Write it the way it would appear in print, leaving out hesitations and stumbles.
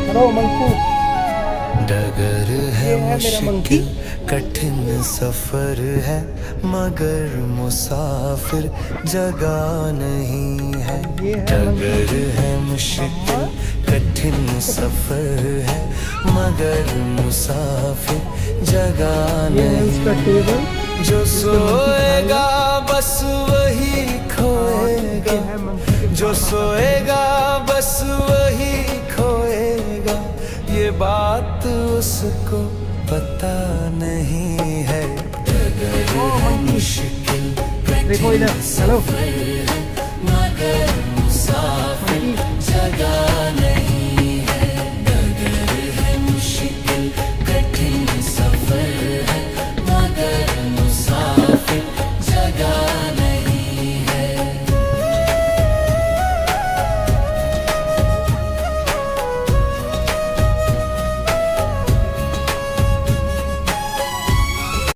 Hello Manku. डगर है ये है मेरा मंकी। मुश्किल कठिन सफर है, मगर मुसाफिर जगह नहीं है। ये है डगर मंकी है मुश्किल कठिन सफर है, मगर मुसाफिर जगह ये है उसका नहीं। टेबल। जो जिस पे मंकी सोएगा खाएगा। बस वही खोएगा, ये है मंकी के जो सोएगा बस वही खोएगा। ये बात उसको पता नहीं है। डगर ओ है मंकी, मुश्किल देखो इधर। कठिन हेलो सफर है, मगर मुसाफिर मंकी। जगह नहीं।